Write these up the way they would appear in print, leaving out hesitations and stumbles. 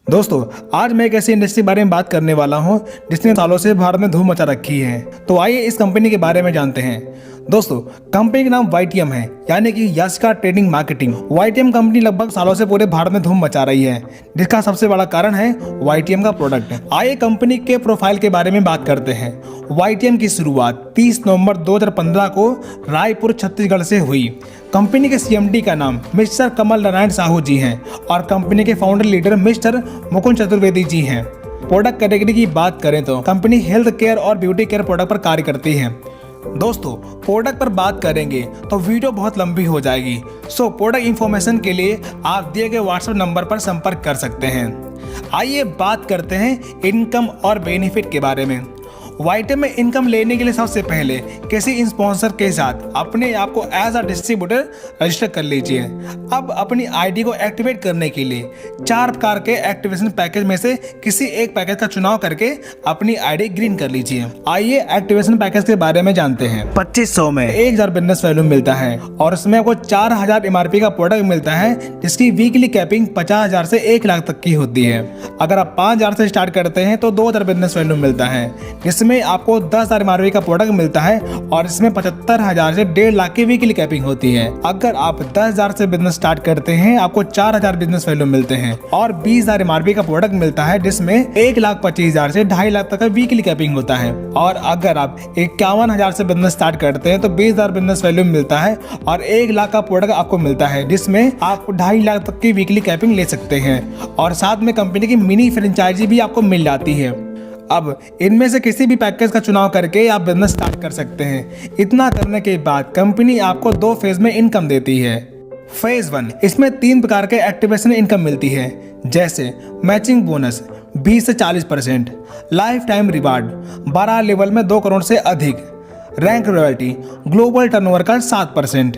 दोस्तों, आज मैं एक ऐसी इंडस्ट्री के बारे में बात करने वाला हूं जिसने सालों से भारत में धूम मचा रखी है। तो आइए इस कंपनी के बारे में जानते हैं। दोस्तों, कंपनी का नाम YTM है, यानी कि यस्का ट्रेडिंग मार्केटिंग। YTM कंपनी लगभग सालों से पूरे भारत में धूम मचा रही है, जिसका सबसे बड़ा कारण है YTM का प्रोडक्ट। आइए कंपनी के प्रोफाइल के बारे में बात करते हैं। YTM की शुरुआत 30 नवंबर 2015 को रायपुर छत्तीसगढ़ से हुई। कंपनी के CMD का नाम मिस्टर कमल नारायण साहू जी हैं और कंपनी के founder leader mister Mukund Chaturvedi ji हैं। प्रोडक्ट कैटेगरी की बात करें तो कंपनी हेल्थ केयर और ब्यूटी केयर प्रोडक्ट पर कार्य करती है। दोस्तों, प्रोडक्ट पर बात करेंगे तो वीडियो बहुत लंबी हो जाएगी। सो प्रोडक्ट इंफॉर्मेशन के लिए आप दिए गए व्हाट्सएप नंबर पर संपर्क कर सकते हैं। आइए बात करते हैं इनकम और बेनिफिट के बारे में। YTM में इनकम लेने के लिए सबसे पहले किसी स्पॉन्सर के साथ अपने आप को एज अ डिस्ट्रीब्यूटर रजिस्टर कर लीजिए। अब अपनी आईडी को एक्टिवेट करने के लिए 4 प्रकार के एक्टिवेशन पैकेज में से किसी एक पैकेज का चुनाव करके अपनी आईडी ग्रीन कर लीजिए। आइए एक्टिवेशन पैकेज के बारे में जानते हैं। 2500 में 1000 बिजनेस वैल्यू मिलता है और इसमें आपको 4000 MRP का प्रोडक्ट मिलता है, जिसकी वीकली कैपिंग 50,000 से 1 लाख तक की होती है। अगर आप 5000 से स्टार्ट करते हैं तो 2000 बिजनेस वैल्यू मिलता है, जिसमें आपको 10,000 MRP का प्रोडक्ट मिलता है और इसमें 75,000 से 1.5 लाख की वीकली कैपिंग होती है। अगर आप 10,000 से बिजनेस स्टार्ट करते हैं, आपको 4,000 बिजनेस वैल्यू मिलते हैं और 20,000 MRP का प्रोडक्ट मिलता है, जिसमें 1,25,000 से 2.5 लाख तक का वीकली कैपिंग होता है। और अगर आप 51,000 से बिजनेस स्टार्ट करते हैं तो 20,000 बिजनेस वैल्यू मिलता है और 1 लाख का प्रोडक्ट आपको मिलता है, जिसमें आप 2.5 लाख तक की वीकली कैपिंग ले सकते हैं और साथ में कंपनी की मिनी फ्रेंचाइजी भी आपको मिल जाती है। अब इनमें से किसी भी पैकेज का चुनाव करके आप बिजनेस स्टार्ट कर सकते हैं। इतना करने के बाद कंपनी आपको 2 फेज में इनकम देती है। फेज 1, इसमें 3 प्रकार के एक्टिवेशन इनकम मिलती है, जैसे मैचिंग बोनस 20 से 40%, लाइफ टाइम रिवार्ड 12 लेवल में 2 करोड़ से अधिक, रैंक रॉयल्टी ग्लोबल टर्नओवर का 7%।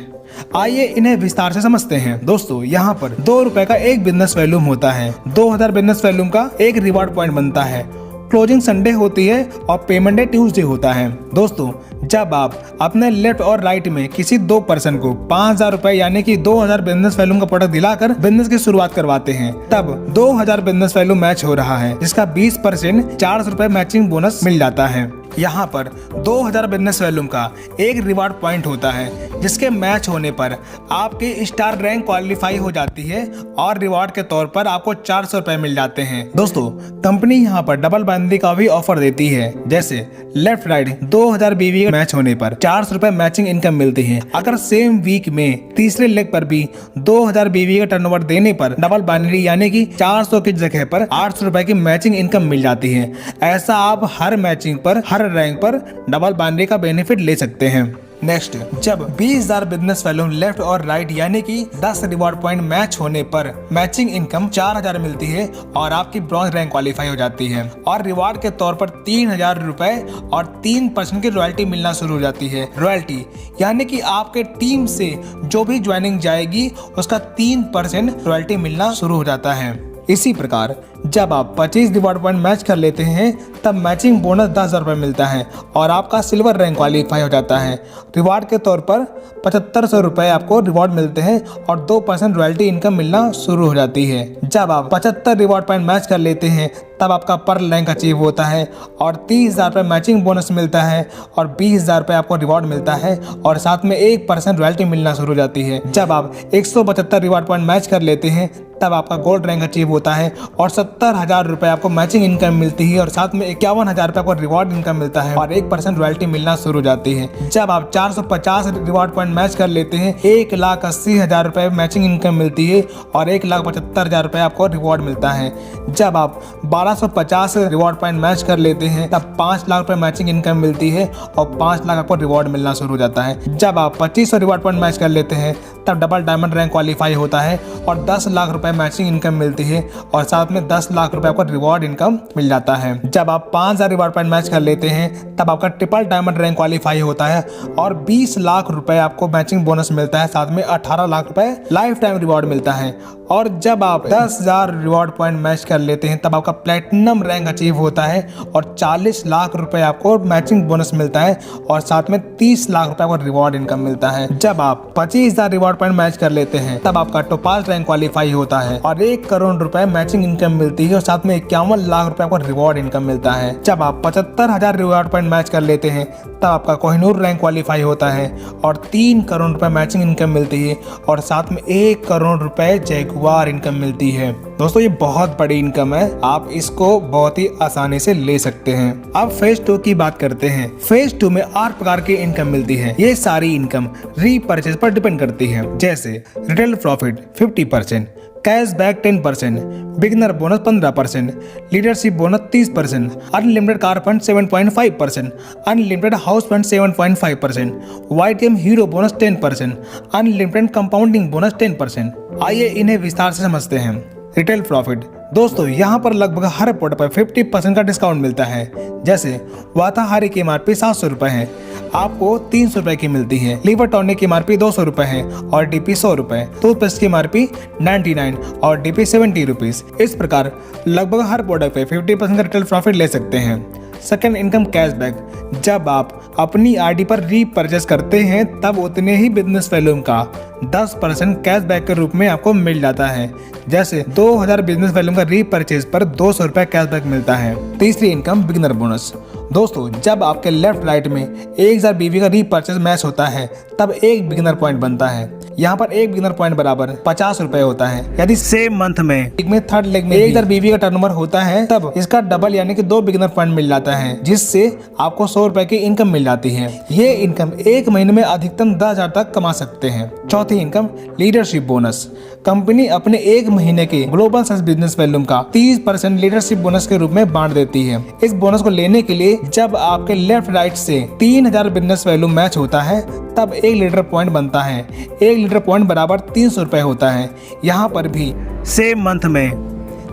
आइए इन्हें विस्तार से समझते हैं। दोस्तों, यहाँ पर 2 रुपए का एक बिजनेस वैल्यूम होता है। 2000 बिजनेस वैल्यूम का एक रिवार्ड पॉइंट बनता है। क्लोजिंग संडे होती है और पेमेंट डे ट्यूसडे होता है। दोस्तों, जब आप अपने लेफ्ट और राइट में किसी 2 पर्सन को 5,000 रुपए यानी कि 2000 बिजनेस वैल्यूम का प्रोडक्ट दिलाकर बिजनेस की शुरुआत करवाते हैं, तब 2000 बिजनेस वैल्यू मैच हो रहा है, जिसका 20% 400 रुपए मैचिंग बोनस मिल जाता है। यहाँ पर 2000 बिजनेस वैल्यूम का एक रिवार्ड पॉइंट होता है, जिसके मैच होने पर आपकी स्टार रैंक क्वालिफाई हो जाती है और रिवार्ड के तौर पर आपको 400 रुपए मिल जाते हैं। दोस्तों, कंपनी यहाँ पर डबल बाइनरी का भी ऑफर देती है, जैसे लेफ्ट राइट 2000 BV का मैच होने पर 400 रुपए मैचिंग इनकम मिलती है। अगर सेम वीक में तीसरे लेग पर भी 2000 BV का टर्नओवर देने पर डबल बाइनरी यानी कि 400 की जगह पर 800 रुपए की मैचिंग इनकम मिल जाती है। ऐसा आप हर मैचिंग पर, हर रैंक पर डबल बाइनरी का बेनिफिट ले सकते हैं। नेक्स्ट, जब 20,000 बिजनेस वैल्यू लेफ्ट और राइट यानी कि 10 रिवॉर्ड पॉइंट मैच होने पर मैचिंग इनकम 4,000 मिलती है और आपकी ब्रॉन्ज रैंक क्वालिफाई हो जाती है और रिवार्ड के तौर पर 3,000 रुपए और 3% की रॉयल्टी मिलना शुरू हो जाती है। रॉयल्टी यानी कि आपके टीम से जो भी ज्वाइनिंग जाएगी उसका 3% रॉयल्टी मिलना शुरू हो जाता है। इसी प्रकार जब आप 25 रिवॉर्ड पॉइंट मैच कर लेते हैं, तब मैचिंग बोनस 10,000 रुपये मिलता है और आपका सिल्वर रैंक क्वालिफाई हो जाता है। रिवार्ड के तौर पर 7500 रुपये आपको रिवॉर्ड मिलते हैं और 2% रॉयल्टी इनकम मिलना शुरू हो जाती है। जब आप 75 रिवॉर्ड पॉइंट मैच कर लेते हैं, तब आपका पर्ल रैंक अचीव होता है और 30,000 रुपये मैचिंग बोनस मिलता है और 20,000 रुपये आपको रिवॉर्ड मिलता है और साथ में 1% रॉयल्टी मिलना शुरू हो जाती है। जब आप 175 रिवॉर्ड पॉइंट मैच कर लेते हैं, तब आपका गोल्ड रैंक अचीव होता है और 70,000 रुपये आपको मैचिंग इनकम मिलती है और साथ में 51,000 रुपये आपको रिवॉर्ड इनकम मिलता है और 1% रॉयल्टी मिलना शुरू हो जाती है। जब आप 450 रिवॉर्ड पॉइंट मैच कर लेते हैं, 1,80,000 रुपये मैचिंग इनकम मिलती है और 1,75,000 रुपये आपको रिवॉर्ड मिलता है। जब आप 1250 रिवॉर्ड पॉइंट मैच कर लेते हैं, तब 5 लाख रुपये मैचिंग इनकम मिलती है और 5 लाख आपको रिवॉर्ड मिलना शुरू हो जाता है। जब आप 2500 रिवॉर्ड पॉइंट मैच कर लेते हैं, तब डबल डायमंड रैंक क्वालिफाई होता है और 10 लाख रुपए मैचिंग इनकम मिलती है और साथ में 10 लाख रुपए आपको रिवॉर्ड इनकम मिल जाता है। जब आप 5,000 रिवॉर्ड पॉइंट मैच कर लेते हैं, तब आपका ट्रिपल डायमंड रैंक क्वालिफाई होता है और 20 लाख रुपए आपको मैचिंग बोनस मिलता है, साथ में 18 लाख रुपए लाइफ टाइम रिवॉर्ड मिलता है। और जब आप 10,000 रिवॉर्ड पॉइंट मैच कर लेते हैं, तब आपका प्लेटिनम रैंक अचीव होता है और 40 लाख रुपए आपको मैचिंग बोनस मिलता है और साथ में 30 लाख रुपए आपको रिवॉर्ड इनकम मिलता है। जब आप 25,000 रिवॉर्ड पॉइंट मैच कर लेते हैं, तब आपका टोपाज रैंक क्वालिफाई होता होता है और 1 करोड़ रुपए मैचिंग इनकम मिलती है और साथ में 51 लाख रुपए आपको रिवॉर्ड इनकम मिलता है। जब आप 75,000 रिवॉर्ड पॉइंट मैच कर लेते हैं तब आपका कोहिनूर रैंक क्वालिफाई होता है और 3 करोड़ रुपए मैचिंग इनकम मिलती है और साथ में 1 करोड़ रुपए जैगुआर इनकम मिलती है। दोस्तों ये बहुत बड़ी इनकम है, आप इसको बहुत ही आसानी से ले सकते हैं। अब फेज 2 की बात करते हैं। फेज 2 में 8 प्रकार की इनकम मिलती है। ये सारी इनकम रीपरचेज पर डिपेंड करती है, जैसे retail profit 50%, cashback 10%, beginner bonus 15%, leadership bonus 30%, unlimited car fund 7.5%, unlimited house fund 7.5%, YTM hero bonus 10%, unlimited compounding bonus 10%। आइए इन्हें विस्तार से समझते हैं। रिटेल प्रॉफिट दोस्तों यहाँ पर लगभग हर प्रोडक्ट पर 50% का डिस्काउंट मिलता है। जैसे वाताहारी की MRP 700 रुपए है, आपको 300 रुपए की मिलती है। लीवर टॉनिक की MRP 200 रुपए है और DP 100 रुपए। टूथपेस्ट की MRP 99 और DP 70 रुपीज। इस प्रकार लगभग हर प्रोडक्ट पे 50% का रिटेल प्रॉफिट ले सकते हैं। सेकंड इनकम कैशबैक, जब आप अपनी आईडी पर रीपरचेस करते हैं तब उतने ही बिजनेस वैल्यूम का 10% कैशबैक के रूप में आपको मिल जाता है। जैसे 2000 बिजनेस वैल्यूम का रीपरचेस पर 200 रुपए कैशबैक मिलता है। तीसरी इनकम बिगिनर बोनस, दोस्तों जब आपके लेफ्ट राइट में 1000 BV का रीपरचेस मैच होता है तब एक बिगिनर पॉइंट बनता है। यहाँ पर एक बिगिनर पॉइंट बराबर 50 रुपए होता है। यदि सेम मंथ में थर्ड लेग में 1000 BV का टर्नओवर होता है तब इसका डबल यानी कि 2 बिगिनर पॉइंट मिल जाता है, जिससे आपको 100 रुपए की इनकम मिल जाती है। ये इनकम एक महीने में अधिकतम 10,000 तक कमा सकते हैं। चौथी इनकम लीडरशिप बोनस, कंपनी अपने एक महीने के ग्लोबल सक्सेस बिजनेस वैल्यूम का 30% लीडरशिप बोनस के रूप में बांट देती है। इस बोनस को लेने के लिए जब आपके लेफ्ट राइट से 3000 बिजनेस वैल्यू मैच होता है तब 1 लीडर पॉइंट बनता है। 1 लीडर पॉइंट बराबर 300 रुपए होता है। यहाँ पर भी सेम मंथ में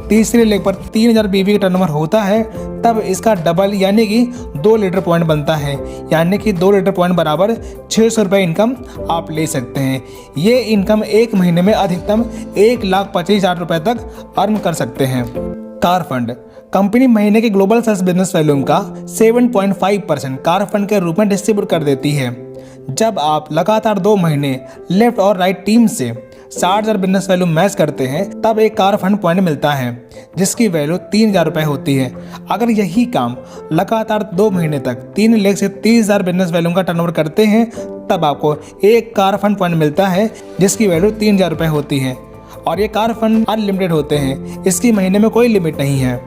तीसरे लेग पर 3000 BV का टर्नओवर होता है तब इसका डबल यानी कि 2 लीटर पॉइंट बनता है, यानी कि 2 लीटर पॉइंट बराबर 600 रुपए इनकम आप ले सकते हैं। ये इनकम एक महीने में अधिकतम 1,25,000 रुपए तक अर्न कर सकते हैं। कार फंड, कंपनी महीने के ग्लोबल सक्सेस बिजनेस वैल्यूम का 7.5% कार फंड के रूप में डिस्ट्रीब्यूट कर देती है। जब आप लगातार 2 महीने लेफ्ट और राइट टीम से 60,000 बिजनेस वैल्यू मैच करते हैं तब एक कार फंड पॉइंट मिलता है जिसकी वैल्यू 3,000 रुपए होती है। अगर यही काम लगातार 2 महीने तक 3 लेग से 30,000 बिजनेस वैल्यू का टर्नओवर करते हैं तब आपको एक कार फंड पॉइंट मिलता है जिसकी वैल्यू 3,000 रुपए होती है और ये कार फंड अनलिमिटेड होते हैं, इसकी महीने में कोई लिमिट नहीं है।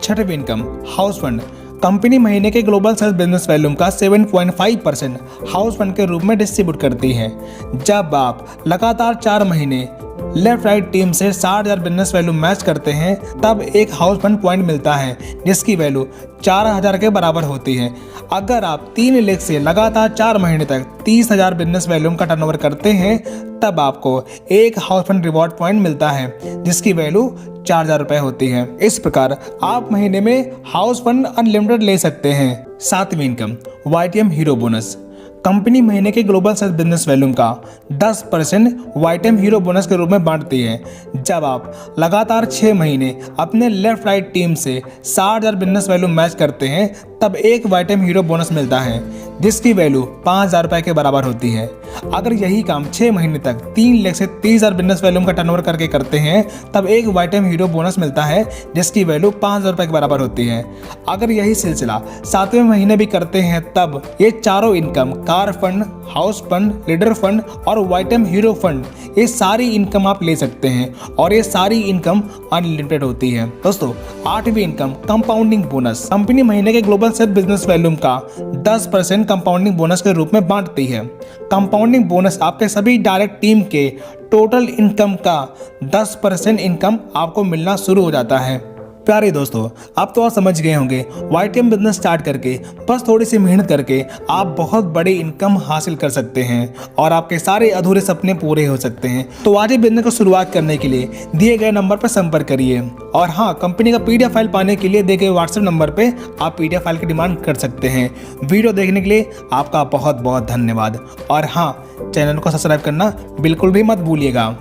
छठवीं इनकम हाउस फंड, कंपनी महीने के ग्लोबल सक्सेस बिजनेस वैल्यूम का 7.5% हाउस फंड के रूप में डिस्ट्रीब्यूट करती है। जब आप लगातार 4 महीने लेफ्ट राइट टीम से 60,000 बिजनेस वैल्यू मैच करते हैं तब एक हाउस फंड पॉइंट मिलता है जिसकी वैल्यू 4,000 के बराबर होती है। अगर आप 3 लेग से लगातार 4 महीने तक 30,000 बिजनेस वैल्यूम का टर्नओवर करते हैं तब आपको एक हाउस फंड रिवॉर्ड पॉइंट मिलता है जिसकी वैल्यू 4,000 रुपए होती है। इस प्रकार आप महीने में हाउस फंड अनलिमिटेड ले सकते हैं। सातवीं income YTM hero bonus, company महीने के ग्लोबल सक्सेस बिजनेस वैल्यूम का 10% YTM हीरो बोनस के रूप में बांटती है। जब आप लगातार 6 महीने अपने लेफ्ट राइट टीम से 60,000 बिजनेस वैल्यू मैच करते हैं तब एक YTM हीरो बोनस मिलता है जिसकी वैल्यू 5,000 रुपए के बराबर होती है। अगर यही काम 6 महीने तक 3 लेग से 30,000 बिजनेस वैल्यूम का टर्नओवर करके करते हैं तब एक YTM हीरो बोनस मिलता है जिसकी वैल्यू 5,000 रुपए के बराबर होती है। अगर यही सिलसिला 7वें महीने भी करते हैं तब ये चारों income car fund, house fund, leader fund और YTM हीरो फंड, ये सारी इनकम आप ले सकते हैं और ये सारी इनकम अनलिमिटेड होती है। दोस्तों 8वीं इनकम कंपाउंडिंग बोनस, कंपनी महीने के ग्लोबल सक्सेस बिजनेस वैल्यूम का 10% कंपाउंडिंग बोनस के रूप में बांटती है। कंपाउंडिंग बोनस आपके सभी डायरेक्ट टीम के टोटल इनकम का 10% इनकम आपको मिलना शुरू हो जाता है। प्यारे दोस्तों, आप तो आप समझ गए होंगे YTM बिजनेस स्टार्ट करके बस थोड़ी सी मेहनत करके आप बहुत बड़ी इनकम हासिल कर सकते हैं और आपके सारे अधूरे सपने पूरे हो सकते हैं। तो आज ही बिजनेस को शुरुआत करने के लिए दिए गए नंबर पर संपर्क करिए और हाँ, कंपनी का PDF फाइल पाने के लिए दिए गए WhatsApp नंबर पे आप PDF फाइल की डिमांड कर सकते हैं। वीडियो देखने के लिए आपका बहुत बहुत धन्यवाद और हाँ, चैनल को सब्सक्राइब करना बिल्कुल भी मत भूलिएगा।